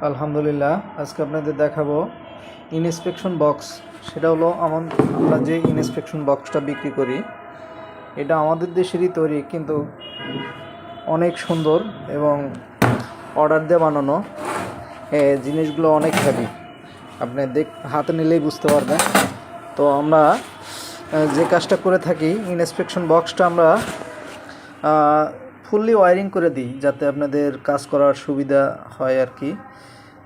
আলহামদুলিল্লাহ, আজকে আপনাদের দেখাবো ইনস্পেকশন বক্স। সেটা হলো আমরা যে ইনস্পেকশন বক্সটা বিক্রি করি, এটা আমাদের দেশেরই তৈরি, কিন্তু অনেক সুন্দর এবং অর্ডার দিয়ে বানানো। জিনিসগুলো অনেক হেভি, আপনি হাতে নিলেই বুঝতে পারবেন। তো আমরা যে কাজটা করে থাকি, ইনস্পেকশন বক্সটা আমরা ফুললি ওয়্যারিং করে দিই, যাতে আপনাদের কাজ করার সুবিধা হয় আর কি।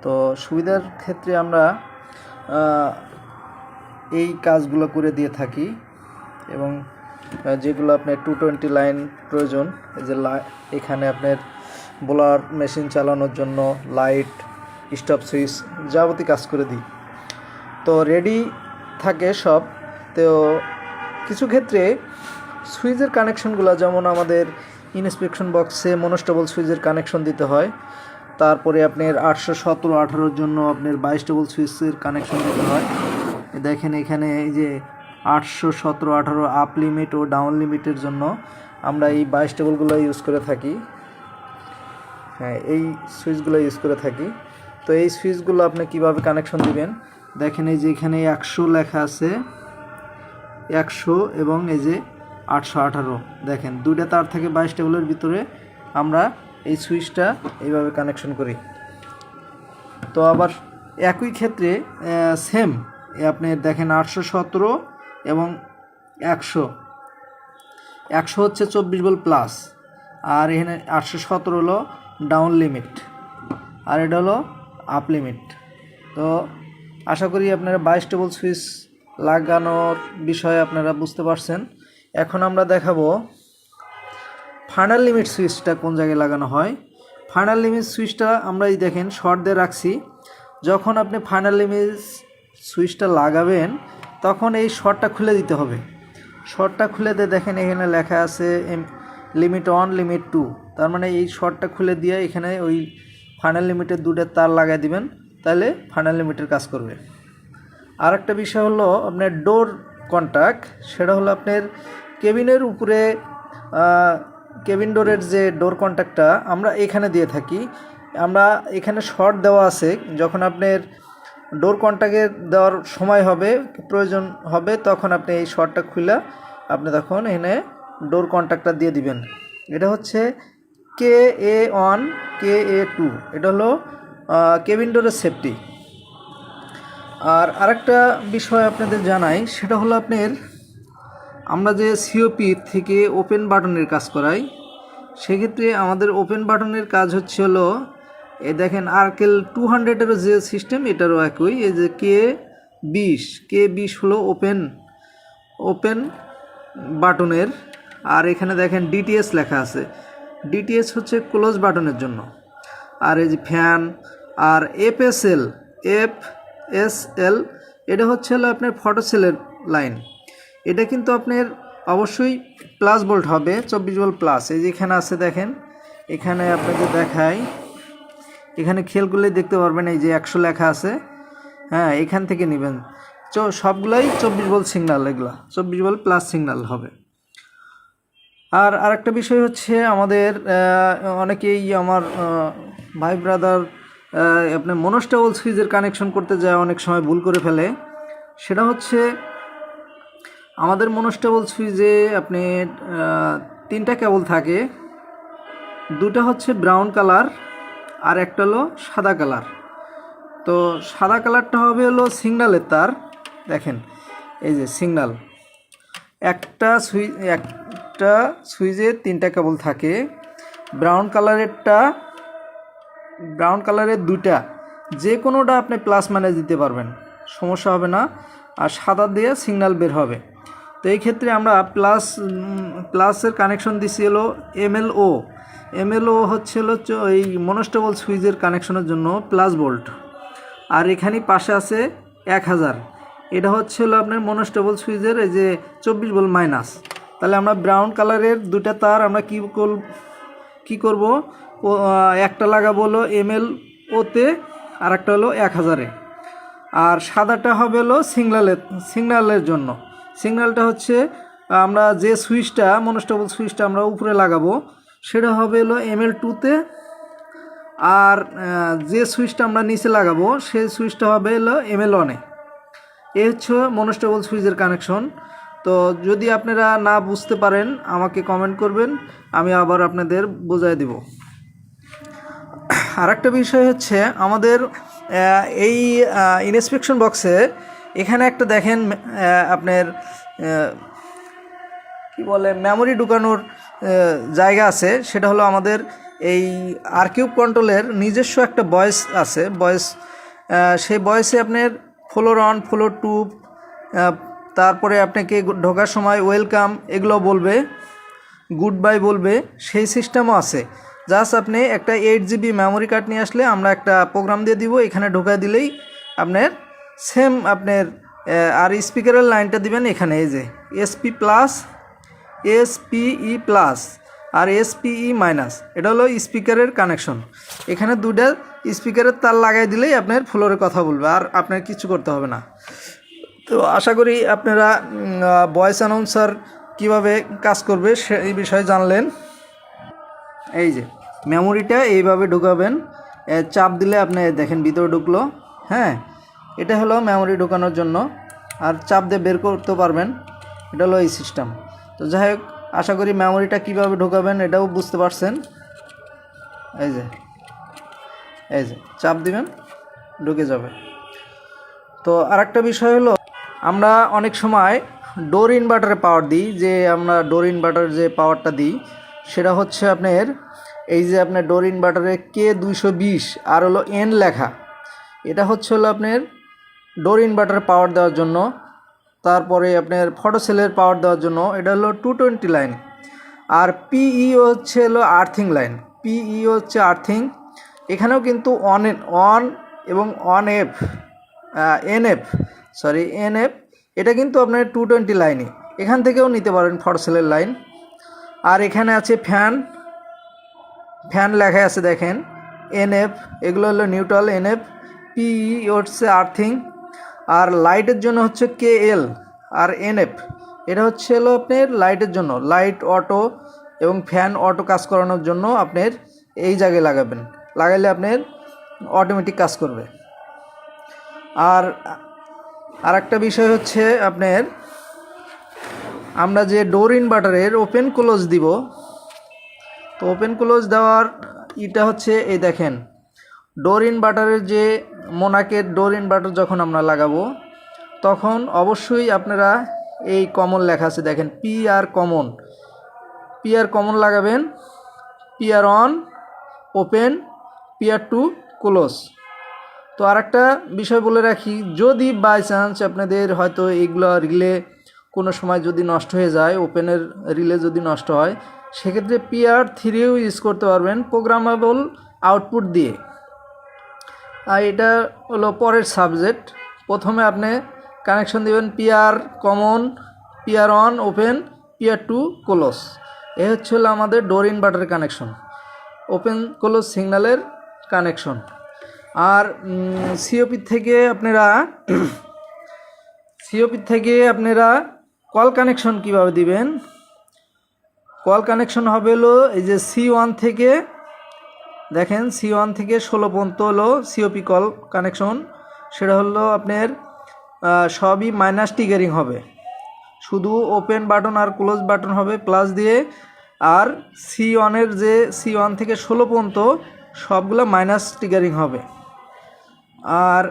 তো সুবিধার ক্ষেত্রে আমরা এই কাজগুলো করে দিয়ে থাকি, এবং যেগুলো আপনার 220 লাইন প্রয়োজন, এই যে এখানে আপনার বোলার মেশিন চালানোর জন্য লাইট, স্টপ সুইচ যাবতীয় কাজ করে দিই। তো রেডি থাকে সব। তো কিছু ক্ষেত্রে সুইচের কানেকশনগুলো, যেমন আমাদের ইনস্পেকশন বক্সে মনোস্টেবল সুইচের কানেকশন দিতে হয়, তারপরে আপনার 817-18 জন্য আপনার 22 সুইচের কানেকশন দিতে হয়। দেখেন এখানে এই যে 817-18 আপ লিমিট ও ডাউন লিমিটের জন্য আমরা এই 22 ইউজ করে থাকি। হ্যাঁ, এই সুইচগুলো ইউজ করে থাকি। তো এই সুইচগুলো আপনি কিভাবে কানেকশন দিবেন, দেখেন এই যে এখানে 100 লেখা আছে, 100 এবং এই যে 818, দেখেন দুইটা তার থেকে 22 ভিতরে আমরা এই সুইচটা এইভাবে কানেকশন করি। তো আবার একই ক্ষেত্রে সেম আপনি দেখেন 817 এবং 100 হচ্ছে 24 ভোল্ট প্লাস, আর এখানে 817 হলো ডাউন লিমিট, আর এটা হলো আপ লিমিট। তো আশা করি আপনারা 22 সুইচ লাগানোর বিষয়ে আপনারা বুঝতে পারছেন। এখন আমরা দেখাবো ফাইনাল লিমিট সুইচটা কোন জায়গায় লাগানো হয়। ফাইনাল লিমিট সুইচটা আমরা এই দেখেন শর্ট দিয়ে রাখছি। যখন আপনি ফাইনাল লিমিট সুইচটা লাগাবেন, তখন এই শর্টটা খুলে দিতে হবে। শর্টটা খুলে দিয়ে দেখেন এখানে লেখা আছে লিমিট 1 লিমিট 2, তার মানে এই শর্টটা খুলে দিয়ে এখানে ওই ফাইনাল লিমিটের দুটো তার লাগাই দিবেন, তাহলে ফাইনাল লিমিটের কাজ করবে। আর একটা বিষয় হলো আপনার ডোর কন্ট্যাক্ট, সেটা হলো আপনার কেবিনের উপরে কেবিন ডোরের যে ডোর কন্ট্যাক্টটা আমরা এখানে দিয়ে থাকি। আমরা এখানে শর্ট দেওয়া আছে, যখন আপনার ডোর কন্ট্যাক্টে দেওয়ার সময় হবে, প্রয়োজন হবে, তখন আপনি এই শর্টটা খুলে আপনি তখন এখানে ডোর কন্ট্যাক্টটা দিয়ে দিবেন। এটা হচ্ছে KA1 KA2, এটা হলো কেবিন ডোরের সেফটি। আর আরেকটা বিষয় আপনাদের জানাই, সেটা হলো আপনার আমরা যে সিওপি থেকে ওপেন বাটনের কাজ করাই, সেক্ষেত্রে আমাদের ওপেন বাটনের কাজ হচ্ছে হলো এই দেখেন আর্কেল 200-এরও যে সিস্টেম, এটারও একই। এই যে K20 হলো ওপেন বাটনের, আর এখানে দেখেন DTS লেখা আছে। DTS হচ্ছে ক্লোজ বাটনের জন্য। আর এই যে ফ্যান আর FSL এটা হচ্ছে হলো আপনার ফটো সেলের লাইন। এটা কিন্তু আপনার অবশ্যই প্লাস ভোল্ট হবে, 24 ভোল্ট প্লাস। এই যে এখানে আছে দেখেন, এখানে আপনাকে দেখাই, এখানে খেয়াল করলেই দেখতে পারবেন এই যে 100 লেখা আছে। হ্যাঁ, এখান থেকে নেবেন। সবগুলাই 24 ভোল্ট সিগন্যাল, এগুলা 24 ভোল্ট প্লাস সিগন্যাল হবে। আর আরেকটা বিষয় হচ্ছে আমাদের অনেকেই আমার ভাই ব্রাদার আপনি মনোস্টেবল সুইচের কানেকশন করতে যায় অনেক সময় ভুল করে ফেলে। সেটা হচ্ছে আমাদের মনোস্টেবল সুইচে আপনি 3টা কেবল থাকে, 2টা হচ্ছে ব্রাউন কালার আর একটা হলো সাদা কালার। তো সাদা কালারটা হবে হলো সিগন্যালের তার, দেখেন এই যে সিগন্যাল। একটা সুইচে 3টা কেবল থাকে। ব্রাউন কালারের 2টা, যে কোনোটা আপনি প্লাস মাইনাস দিতে পারবেন, সমস্যা হবে না। আর সাদা দিয়ে সিগন্যাল বের হবে। তো এই ক্ষেত্রে আমরা প্লাসের কানেকশন দিচ্ছি হলো MLO হচ্ছে হলো এই মনোস্টেবল সুইচের কানেকশনের জন্য প্লাস ভোল্ট। আর এখানে পাশে আছে 1000, এটা হচ্ছে হলো আপনার মনোস্টেবল সুইচের এই যে 24 ভোল্ট মাইনাস। তাহলে আমরা ব্রাউন কালারের 2টা তার আমরা কি করব, একটা লাগাবো হলো MLO-তে, আর একটা হলো 1000-এ। আর সাদাটা হবে হলো সিগন্যালের জন্য। সিগন্যালটা হচ্ছে আমরা যে সুইচটা মনোস্টেবল সুইচটা আমরা উপরে লাগাবো, সেটা হবে হলো ML2-তে, আর যে সুইচটা আমরা নিচে লাগাবো সেই সুইচটা হবে হলো ML1-এ। এই হচ্ছে মনোস্টেবল সুইচের কানেকশন। তো যদি আপনারা না বুঝতে পারেন আমাকে কমেন্ট করবেন, আমি আবার আপনাদের বোঝাই দিব। আরেকটা বিষয় হচ্ছে আমাদের এই ইনস্পেকশন বক্সে এখানে একটা দেখেন আপনার কি বলে মেমোরি ঢুকানোর জায়গা আছে। সেটা হলো আমাদের এই আরকিউব কন্ট্রোলের নিজস্ব একটা ভয়েস আছে, ভয়েস। সেই ভয়েসে আপনার ফ্লোর 1 ফ্লোর 2 তারপরে আপনাকে ঢোকার সময় ওয়েলকাম এগুলো বলবে, গুড বাই বলবে, সেই সিস্টেমও আছে। জাস্ট আপনি একটা 8 GB মেমোরি কার্ড নিয়ে আসলে আমরা একটা প্রোগ্রাম দিয়ে দিব, এখানে ঢোকা দিলেই আপনার সেম আপনার আর স্পিকারের লাইনটা দিবেন এখানে, এই যে SP+, SPE প্লাস আর SPE মাইনাস, এটা হলো স্পিকারের কানেকশন। এখানে দুটা স্পিকারের তার লাগাই দিলেই আপনার ফ্লোরে কথা বলবে, আর আপনার কিছু করতে হবে না। তো আশা করি আপনারা ভয়েস অ্যানাউন্সার কীভাবে কাজ করবে সেই বিষয়ে জানলেন। এই যে মেমোরিটা এইভাবে ঢুকাবেন, চাপ দিলে আপনি দেখেন ভিতরে ঢুকলো। হ্যাঁ, এটা হলো মেমোরি ঢোকানোর জন্য, আর চাপ দিয়ে বের করতে পারবেন, এটা হলো এই সিস্টেম। তো যাই হোক, আশা করি মেমোরিটা কীভাবে ঢোকাবেন এটাও বুঝতে পারছেন। এই যে চাপ দিবেন, ঢুকে যাবে। তো আরেকটা বিষয় হলো আমরা অনেক সময় ডোর ইনভার্টারে পাওয়ার দিই, যে আমরা ডোর ইনভার্টারের যে পাওয়ারটা দিই সেটা হচ্ছে আপনার এই যে আপনার ডোর ইনভার্টারে K220 আর হলো N লেখা, এটা হচ্ছে হলো আপনার ডোর ইনভার্টারে পাওয়ার দেওয়ার জন্য। তারপরে আপনার ফটো সেলের পাওয়ার দেওয়ার জন্য, এটা হলো 220 লাইন। আর PE হচ্ছে হলো আর্থিং লাইন, PE হচ্ছে আর্থিং। এখানেও কিন্তু অন এবং NF, এটা কিন্তু আপনার 220 লাইনে, এখান থেকেও নিতে পারেন ফটো সেলের লাইন। আর এখানে আছে ফ্যান লেখা আছে দেখেন, NF, এগুলো হলো নিউট্রাল। NF, PE হচ্ছে আর্থিং। আর লাইটের জন্য হচ্ছে KL আর NF, এটা হচ্ছে হলো আপনার লাইটের জন্য, লাইট অটো এবং ফ্যান অটো কাজ করানোর জন্য আপনার এই জায়গায় লাগাবেন, লাগাইলে আপনার অটোমেটিক কাজ করবে। আর একটা বিষয় হচ্ছে আপনার আমরা যে ডোর ইনভার্টারের ওপেন ক্লোজ দিব, তো ওপেন ক্লোজ দেওয়ার এটা হচ্ছে এই দেখেন, ডোর ইনভার্টারের যে মোনাকের ডোর ইনভার্টার যখন আমরা লাগাবো তখন অবশ্যই আপনারা এই কমন লেখা আছে দেখেন, PR কমন লাগাবেন, PR on open, PR2 close. তো আরেকটা বিষয় বলে রাখি, যদি বাই চান্স আপনাদের হয়তো এইগুলো রিলে কোনো সময় যদি নষ্ট হয়ে যায়, ওপেনের রিলে যদি নষ্ট হয়, সেক্ষেত্রে PR3ও ইউজ করতে পারবেন প্রোগ্রামেবল আউটপুট দিয়ে। আর এটা হলো পরের সাবজেক্ট। প্রথমে আপনি কানেকশন দেবেন PR কমন, PR on open, PR2 close. এ হচ্ছে হলো আমাদের ডোর ইনভার্টারের কানেকশন, ওপেন ক্লোজ সিগন্যালের কানেকশন। আর COP থেকে আপনারা কল কানেকশন কিভাবে দিবেন, কল কানেকশন হবে হলো এই যে C1 থেকে দেখেন, C1 থেকে 16 পর্যন্ত হলো COP কল কানেকশন। সেটা হলো আপনার সবই মাইনাস ট্রিগারিং হবে, শুধু ওপেন বাটন আর ক্লোজ বাটন হবে প্লাস দিয়ে। আর C1-এর যে C1 থেকে 16 পর্যন্ত সবগুলো মাইনাস ট্রিগারিং হবে। আর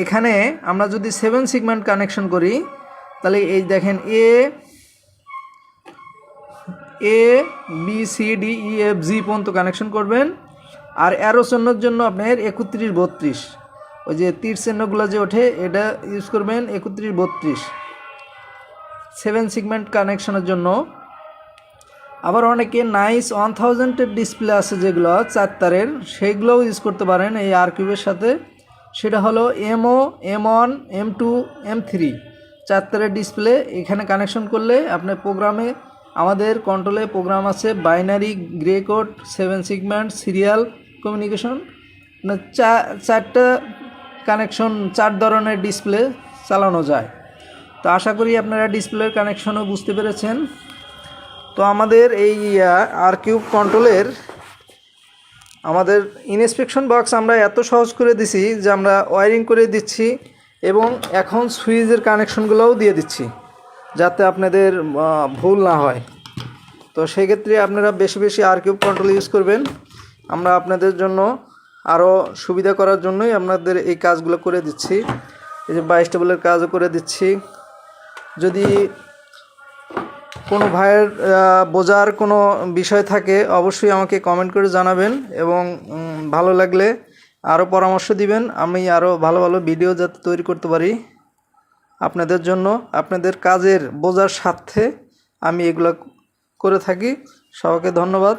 এখানে আমরা যদি 7 সেগমেন্ট কানেকশন করি তাহলে এই দেখেন A B C D E F G পর্যন্ত কানেকশন করবেন। আর অ্যারো চিহ্নের জন্য আপনার 31 32, ওই যে তীর চিহ্নগুলো যে ওঠে এটা ইউজ করবেন 31 32 7 সেগমেন্ট কানেকশনের জন্য। আবার অনেকে নাইস 1000-এর ডিসপ্লে আছে যেগুলো 4 তারের, সেইগুলোও ইউজ করতে পারেন এই আরকিউবের সাথে। সেটা হলো MO, M1, M2, M3 4 তারের ডিসপ্লে। এখানে কানেকশন করলে আপনার প্রোগ্রামে, আমাদের কন্ট্রোলে প্রোগ্রাম আছে binary, grey code, 7 segment, serial communication, 4টা কানেকশন 4 ধরনের ডিসপ্লে চালানো যায়। তো আশা করি আপনারা ডিসপ্লের কানেকশনও বুঝতে পেরেছেন। তো আমাদের এই আরকিউব কন্ট্রোলের আমাদের ইনস্পেকশন বক্স আমরা এত সহজ করে দিছি যে আমরা ওয়্যারিং করে দিচ্ছি এবং এখন সুইচের কানেকশনগুলোও দিয়ে দিচ্ছি যাতে আপনাদের ভুল না হয়। তো সেই ক্ষেত্রে আপনারা বেশি বেশি আরকিউব কন্ট্রোল ইউজ করবেন। আমরা আপনাদের জন্য আরও সুবিধা করার জন্যই আপনাদের এই কাজগুলো করে দিচ্ছি। এই যে বাইস্টেবলের কাজও করে দিচ্ছি। যদি কোনো ভাইয়ের বোঝার কোনো বিষয় থাকে অবশ্যই আমাকে কমেন্ট করে জানাবেন এবং ভালো লাগলে আরও পরামর্শ দিবেন। আমি আরও ভালো ভালো ভিডিও যাতে তৈরি করতে পারি আপনাদের জন্য, আপনাদের কাজের বোঝার স্বার্থে আমি এগুলো করে থাকি। সবাইকে ধন্যবাদ।